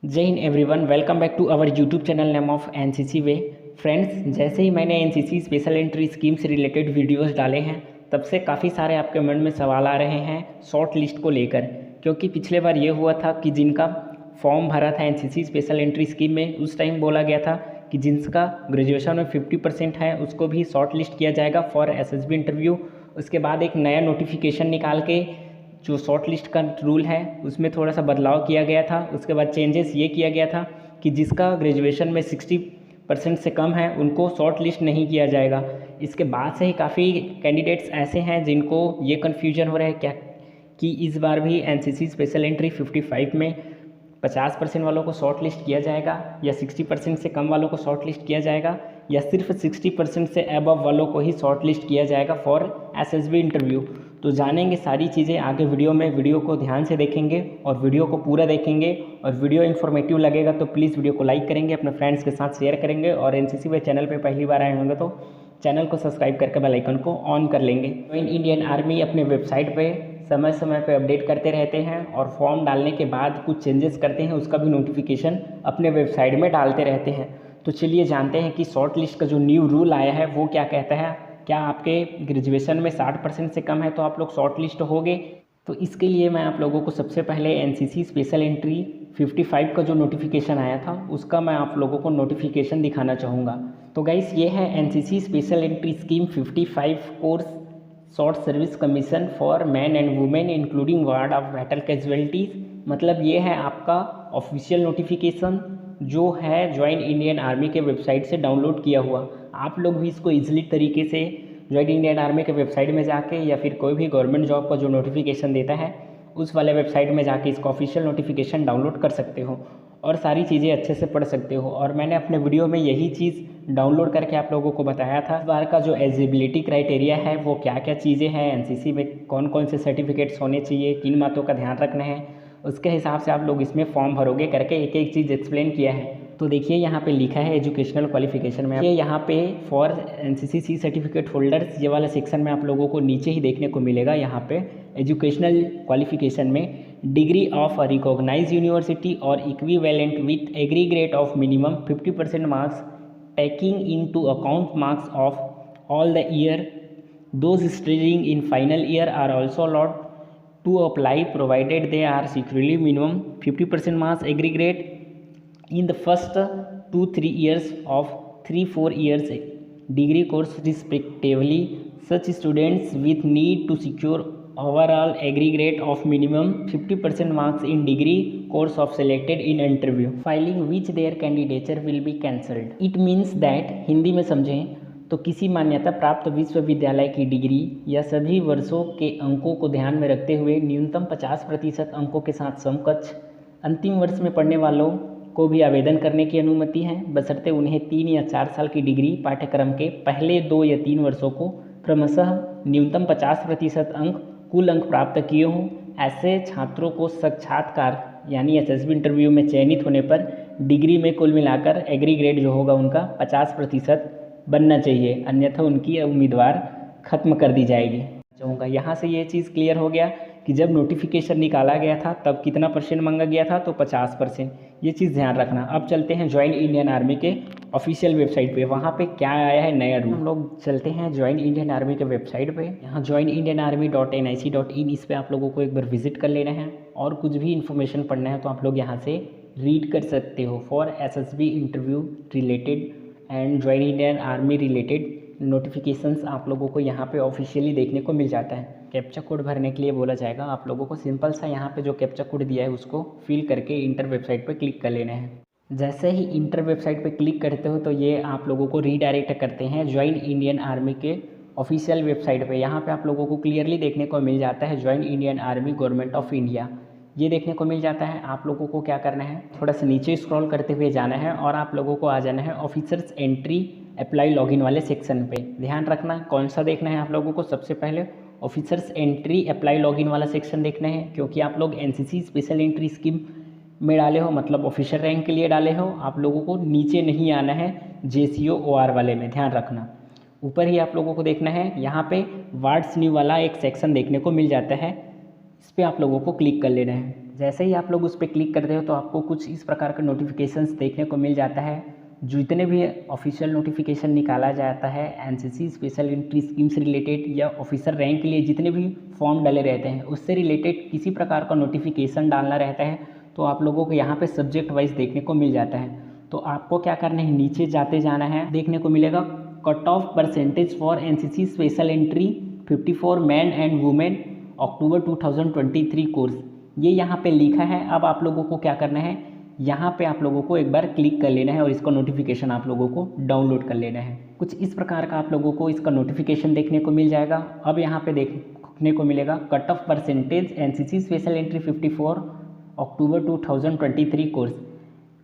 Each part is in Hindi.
जय हिंद everyone, welcome back to our YouTube channel name of NCC way. Friends, जैसे ही मैंने एनसीसी स्पेशल एंट्री स्कीम से रिलेटेड वीडियोस डाले हैं तब से काफ़ी सारे आपके मन में सवाल आ रहे हैं शॉर्ट लिस्ट को लेकर। क्योंकि पिछले बार ये हुआ था कि जिनका फॉर्म भरा था एनसीसी स्पेशल एंट्री स्कीम में, उस टाइम बोला गया था कि जिनका ग्रेजुएशन में 50% है उसको भी शॉर्ट लिस्ट किया जाएगा फॉर एसएसबी इंटरव्यू। उसके बाद एक नया नोटिफिकेशन निकाल के जो शॉर्ट लिस्ट का रूल है उसमें थोड़ा सा बदलाव किया गया था। उसके बाद चेंजेस ये किया गया था कि जिसका ग्रेजुएशन में 60% से कम है उनको शॉर्ट लिस्ट नहीं किया जाएगा। इसके बाद से ही काफ़ी कैंडिडेट्स ऐसे हैं जिनको ये कन्फ्यूजन हो रहा है क्या कि इस बार भी एनसीसी स्पेशल एंट्री 55 में 50% वालों को शॉर्ट लिस्ट किया जाएगा या 60% से कम वालों को शॉर्ट लिस्ट किया जाएगा या सिर्फ 60% से अबव वालों को ही शॉर्ट लिस्ट किया जाएगा फॉर एसएसबी इंटरव्यू। तो जानेंगे सारी चीज़ें आगे वीडियो में। वीडियो को ध्यान से देखेंगे और वीडियो को पूरा देखेंगे और वीडियो इन्फॉर्मेटिव लगेगा तो प्लीज़ वीडियो को लाइक करेंगे, अपने फ्रेंड्स के साथ शेयर करेंगे और एनसीसी वे चैनल पे पहली बार आए होंगे तो चैनल को सब्सक्राइब करके बेल आइकन को ऑन कर लेंगे। ज्वाइन इंडियन आर्मी अपने वेबसाइट पे समय समय पे अपडेट करते रहते हैं और फॉर्म डालने के बाद कुछ चेंजेस करते हैं, उसका भी नोटिफिकेशन अपने वेबसाइट में डालते रहते हैं। तो चलिए जानते हैं कि शॉर्ट लिस्ट का जो न्यू रूल आया है वो क्या कहता है। क्या आपके ग्रेजुएशन में 60% से कम है तो आप लोग शॉर्ट लिस्ट होगे? तो इसके लिए मैं आप लोगों को सबसे पहले एनसीसी स्पेशल एंट्री 55 का जो नोटिफिकेशन आया था उसका मैं आप लोगों को नोटिफिकेशन दिखाना चाहूँगा। तो गाइस, ये है NCC special entry scheme 55 course short service commission for man and women including ward of battle casualties. मतलब ये है आपका ऑफिशियल नोटिफिकेशन जो है ज्वाइन इंडियन आर्मी के वेबसाइट से डाउनलोड किया हुआ। आप लोग भी इसको ईजिली तरीके से ज्वाइन इंडियन आर्मी के वेबसाइट में जाके या फिर कोई भी गवर्नमेंट जॉब का जो नोटिफिकेशन देता है उस वाले वेबसाइट में जाके इसका ऑफिशियल नोटिफिकेशन डाउनलोड कर सकते हो और सारी चीज़ें अच्छे से पढ़ सकते हो। और मैंने अपने वीडियो में यही चीज़ डाउनलोड करके आप लोगों को बताया था। इस बार का जो एलिजिबिलिटी क्राइटेरिया है वो क्या क्या चीज़ें हैं, एनसीसी में कौन कौन से सर्टिफिकेट्स होने चाहिए, किन बातों का ध्यान रखना है, उसके हिसाब से आप लोग इसमें फॉर्म भरोगे करके एक एक चीज़ एक्सप्लेन किया है। तो देखिए यहाँ पे लिखा है एजुकेशनल क्वालिफिकेशन में, ये यहाँ पे for NCC C certificate holders, ये वाला सेक्शन में आप लोगों को नीचे ही देखने को मिलेगा। यहाँ पे एजुकेशनल क्वालिफिकेशन में degree of a recognize university और equivalent with aggregate of minimum 50% marks taking into account marks of all the year those studying in final year are also allowed to apply provided they are securely minimum 50% marks aggregate in the first 2-3 years of 3-4 years degree course respectively. Such students with need to secure overall aggregate of minimum 50% marks in degree course of selected in interview filing which their candidature will be cancelled. It means that Hindi में समझें तो किसी मान्यता प्राप्त विश्वविद्यालय की डिग्री या सभी वर्षों के अंकों को ध्यान में रखते हुए न्यूनतम 50% अंकों के साथ समकक्ष अंतिम वर्ष में पढ़ने वालों को भी आवेदन करने की अनुमति है, बशर्ते उन्हें 3 या 4 साल की डिग्री पाठ्यक्रम के पहले 2 या 3 वर्षों को क्रमशः न्यूनतम 50% अंक कुल अंक प्राप्त किए हों। ऐसे छात्रों को साक्षात्कार यानी एसएसबी इंटरव्यू में चयनित होने पर डिग्री में कुल मिलाकर एग्रीग्रेड जो होगा उनका 50% बनना चाहिए, अन्यथा उनकी उम्मीदवार खत्म कर दी जाएगी। चाहूँगा यहाँ से ये चीज़ क्लियर हो गया कि जब नोटिफिकेशन निकाला गया था तब कितना परसेंट मांगा गया था, तो 50%। ये चीज़ ध्यान रखना। अब चलते हैं ज्वाइन इंडियन आर्मी के ऑफिशियल वेबसाइट पे, वहाँ पे क्या आया है नया रूल। हम लोग चलते हैं ज्वाइन इंडियन आर्मी के वेबसाइट पे। यहाँ joinindianarmy.nic.in, इस पर आप लोगों को एक बार विजिट कर लेना है और कुछ भी इन्फॉर्मेशन पढ़ना है तो आप लोग यहाँ से रीड कर सकते हो। For SSB interview related and join Indian army related notifications आप लोगों को यहाँ पे ऑफिशियली देखने को मिल जाता है। कैप्चा कोड भरने के लिए बोला जाएगा आप लोगों को। सिंपल सा यहाँ पे जो कैप्चा कोड दिया है उसको फिल करके इंटर वेबसाइट पे क्लिक कर लेना है। जैसे ही इंटर वेबसाइट पे क्लिक करते हो तो ये आप लोगों को रीडायरेक्ट करते हैं ज्वाइन इंडियन आर्मी के ऑफिशियल वेबसाइट पर। यहाँ पर आप लोगों को क्लियरली देखने को मिल जाता है join Indian army government of India, ये देखने को मिल जाता है। आप लोगों को क्या करना है, थोड़ा सा नीचे स्क्रॉल करते हुए जाना है और आप लोगों को आ जाना है ऑफिसर्स एंट्री अप्लाई लॉगिन वाले सेक्शन पे। ध्यान रखना कौन सा देखना है आप लोगों को, सबसे पहले ऑफिसर्स एंट्री अप्लाई लॉगिन वाला सेक्शन देखना है, क्योंकि आप लोग एनसीसी स्पेशल एंट्री स्कीम में डाले हो, मतलब ऑफिसर रैंक के लिए डाले हो। आप लोगों को नीचे नहीं आना है जेसीओ ओआर वाले में, ध्यान रखना। ऊपर ही आप लोगों को देखना है, यहाँ पे वार्ड्स न्यू वाला एक सेक्शन देखने को मिल जाता है, इस पर आप लोगों को क्लिक कर लेना है। जैसे ही आप लोग उस पर क्लिक करते हो तो आपको कुछ इस प्रकार का नोटिफिकेशंस देखने को मिल जाता है। जितने भी ऑफिशियल नोटिफिकेशन निकाला जाता है एनसीसी स्पेशल एंट्री स्कीम से रिलेटेड या ऑफिसर रैंक के लिए जितने भी फॉर्म डाले रहते हैं उससे रिलेटेड किसी प्रकार का नोटिफिकेशन डालना रहता है तो आप लोगों को यहाँ पे सब्जेक्ट वाइज देखने को मिल जाता है। तो आपको क्या करना है, नीचे जाते जाना है, देखने को मिलेगा cut off percentage for NCC special entry 54 man and women October 2023 course, ये यहाँ पे लिखा है। अब आप लोगों को क्या करना है, यहाँ पे आप लोगों को एक बार क्लिक कर लेना है और इसका नोटिफिकेशन आप लोगों को डाउनलोड कर लेना है। कुछ इस प्रकार का आप लोगों को इसका नोटिफिकेशन देखने को मिल जाएगा। अब यहाँ पे देखने को मिलेगा cut off percentage NCC special entry 54 अक्टूबर 2023 कोर्स।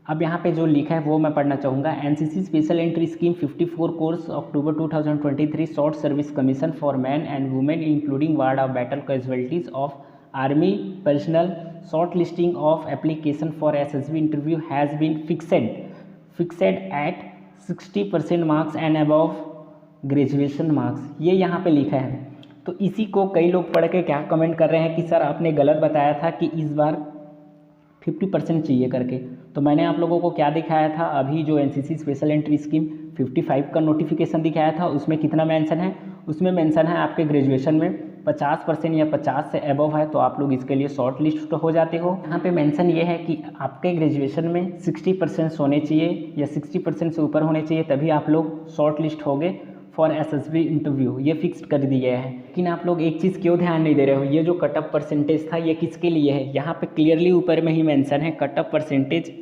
अब यहाँ पे जो लिखा है वो मैं पढ़ना चाहूँगा। NCC special entry scheme 54 course October 2023 short service commission for man and women including ward of battle casualties of army personnel shortlisting of application for SSB interview has been fixed at 60% marks and above graduation marks, ये यहाँ पे लिखा है। तो इसी को कई लोग पढ़ के क्या कमेंट कर रहे हैं कि सर आपने गलत बताया था कि इस बार 50% चाहिए करके। तो मैंने आप लोगों को क्या दिखाया था, अभी जो एनसीसी स्पेशल एंट्री स्कीम 55 का नोटिफिकेशन दिखाया था उसमें कितना मेंशन है, उसमें मेंशन है आपके ग्रेजुएशन में 50% या 50 से अबव है तो आप लोग इसके लिए शॉर्ट लिस्ट हो जाते हो। यहाँ पे मेंशन ये है कि आपके ग्रेजुएशन में 60% होने चाहिए या 60% से ऊपर होने चाहिए तभी आप लोग शॉर्ट लिस्ट होगे फॉर एसएसबी इंटरव्यू, ये फिक्स कर दिया है। लेकिन आप लोग एक चीज़ क्यों ध्यान नहीं दे रहे हो, ये जो कट ऑफ परसेंटेज था ये किसके लिए है, यहाँ पे क्लियरली ऊपर में ही मेंशन है cut off percentage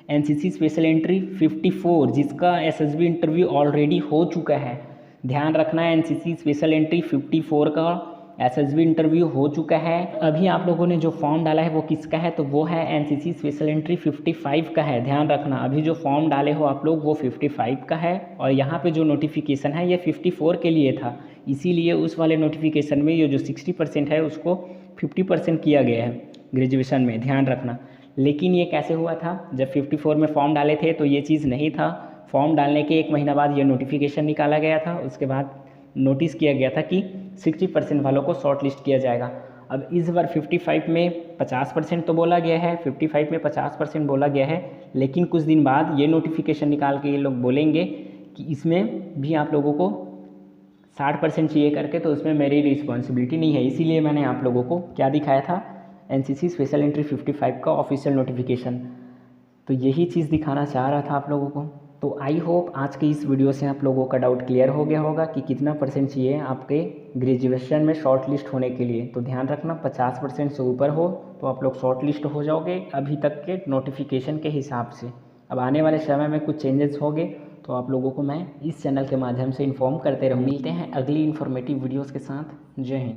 NCC special entry 54 जिसका एसएसबी इंटरव्यू ऑलरेडी हो चुका है। ध्यान रखना है एनसीसी स्पेशल एंट्री 54 का एसएसबी इंटरव्यू हो चुका है। अभी आप लोगों ने जो फॉर्म डाला है वो किसका है, तो वो है एनसीसी स्पेशल एंट्री 55 का है। ध्यान रखना अभी जो फॉर्म डाले हो आप लोग वो 55 का है और यहाँ पे जो नोटिफिकेशन है ये 54 के लिए था, इसीलिए उस वाले नोटिफिकेशन में ये जो 60% है उसको 50% किया गया है ग्रेजुएशन में, ध्यान रखना। लेकिन ये कैसे हुआ था, जब 54 में फॉर्म डाले थे तो ये चीज़ नहीं था। फॉर्म डालने के 1 महीना बाद ये नोटिफिकेशन निकाला गया था, उसके बाद नोटिस किया गया था कि 60% वालों को शॉर्ट लिस्ट किया जाएगा। अब इस बार 55 में 50% तो बोला गया है, 55 में 50% बोला गया है, लेकिन कुछ दिन बाद ये नोटिफिकेशन निकाल के ये लोग बोलेंगे कि इसमें भी आप लोगों को 60% चाहिए करके, तो उसमें मेरी रिस्पॉन्सिबिलिटी नहीं है। इसीलिए मैंने आप लोगों को क्या दिखाया था, एनसीसी स्पेशल एंट्री 55 का ऑफिशियल नोटिफिकेशन, तो यही चीज़ दिखाना चाह रहा था आप लोगों को। तो आई होप आज के इस वीडियो से आप लोगों का डाउट क्लियर हो गया होगा कि कितना % चाहिए आपके ग्रेजुएशन में शॉर्ट लिस्ट होने के लिए। तो ध्यान रखना 50% से ऊपर हो तो आप लोग शॉर्ट लिस्ट हो जाओगे अभी तक के नोटिफिकेशन के हिसाब से। अब आने वाले समय में कुछ चेंजेस होंगे तो आप लोगों को मैं इस चैनल के माध्यम से इन्फॉर्म करते रहूँ। मिलते हैं अगली इन्फॉर्मेटिव वीडियोज़ के साथ। जय हिंद।